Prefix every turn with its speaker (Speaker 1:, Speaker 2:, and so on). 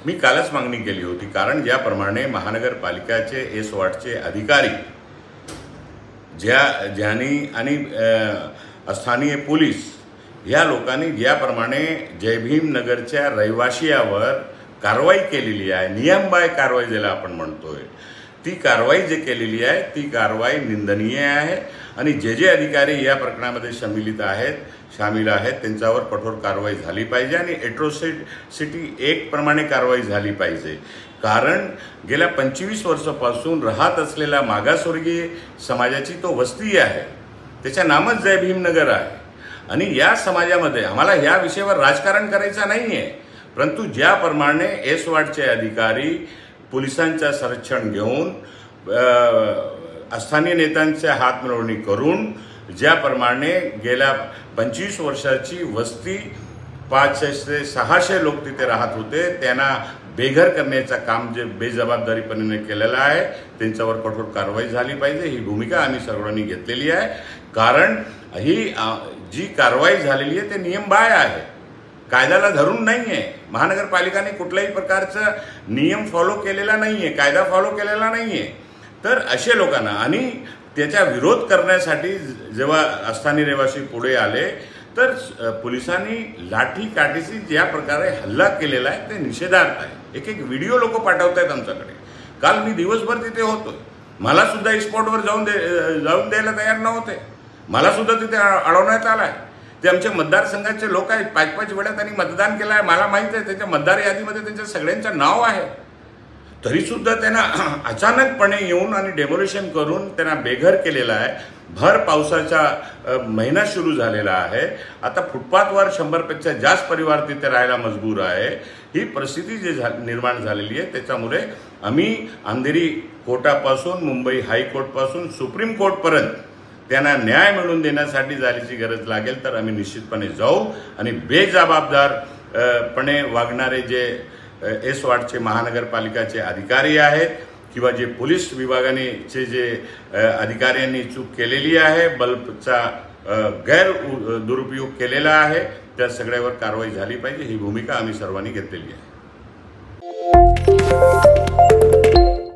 Speaker 1: मी कालच मागणी केली होती, कारण ज्याप्रमाणे महानगरपालिकाचे एस वॉर्डचे अधिकारी ज्यांनी आणि स्थानीय पोलीस या लोकांनी ज्याप्रमाणे जय भीम नगरच्या रहिवाशियावर कारवाई केलेली आहे, नियमबाह्य कारवाई ज्याला आपण म्हणतोय, ती कारवाई जे केलेली आहे ती कारवाई निंदनीय आहे आणि जे अधिकारी या प्रकरणामध्ये शामिल आहेत त्यांच्यावर कठोर कारवाई झाली पाहिजे आणि एट्रोसिटी एक प्रमाणे कारवाई झाली पाहिजे। कारण गेल्या 25 वर्षापासून राहत असलेल्या मागासवर्गीय समाजाची तो वस्ती आहे, त्याच्या नामच जय भीमनगर आहे आणि या समाजामध्ये आम्हाला या विषयावर राजकारण करायचं नाहीये, परंतु ज्याप्रमाणे एस वॉर्डचे अधिकारी पोलिसांचा संरक्षण घेऊन स्थानिक नेत्यांच्या हातमिळवणी करून ज्याप्रमाणे गेल्या 25 वर्षाची वस्ती 500 ते 600 लोक तिथे राहत होते, त्यांना बेघर करण्याचं काम जे बेजबाबदारीपणे केलेलं आहे त्यांच्यावर कठोर कारवाई झाली पाहिजे। ही भूमिका आम्ही सर्वांनी घेतलेली आहे, कारण ही जी कारवाई झालेली आहे ते नियमबाह्य आहे, कायद्याला धरून नाही आहे। महानगरपालिकाने कुठल्याही प्रकारचा नियम फॉलो केलेला नाही आहे, कायदा फॉलो केलेला नाही आहे। तर अशा लोकांना आणि त्याचा विरोध करण्यासाठी जेव्हा स्थानिक रहिवासी पुढे आले तर पोलिसांनी लाठी काठीशी ज्या प्रकारे हल्ला केलेला आहे ते निषेधार्थ आहे। एक व्हिडिओ लोक पाठवत आहेत आमच्याकडे। काल मी दिवसभर तिथे होतो, मला सुद्धा स्पॉटवर जाऊन द्यायला तयार नव्हते, मला सुद्धा तिथे अडवण्यात आलाय। ते आमच्या मतदारसंघाचे लोक आहेत, 5-5 वेळा त्यांनी मतदान केलं आहे, मला माहित आहे, त्यांच्या मतदार यादीमध्ये त्यांच्या सगळ्यांचं नाव आहे, तरी सुद्धा त्यांना अचानकपणे येऊन आणि डेमोलेशन करून त्यांना बेघर केलेलं आहे। भर पावसाचा महिना सुरू झालेला आहे, आता फुटपाथवर 100पेक्षा जास्त परिवार तिथे राहायला मजबूर आहे। ही परिस्थिती जी निर्माण झालेली आहे त्याच्यामुळे आम्ही अंधेरी कोर्टापासून मुंबई हायकोर्टपासून सुप्रीम कोर्टपर्यंत त्यांना न्याय मिळवून देण्यासाठी जायची गरज लागेल तर आम्ही निश्चितपणे जाऊ आणि बेजबाबदारपणे वागणारे जे एस वॉर्डचे महानगरपालिकाचे अधिकारी आहेत किंवा जे पोलीस विभागाने जे अधिकाऱ्यांनी चूक केलेली आहे, बल्बचा दुरुपयोग केलेला आहे, त्या सगळ्यावर कारवाई झाली पाहिजे। ही भूमिका आम्ही सर्वांनी घेतलेली आहे।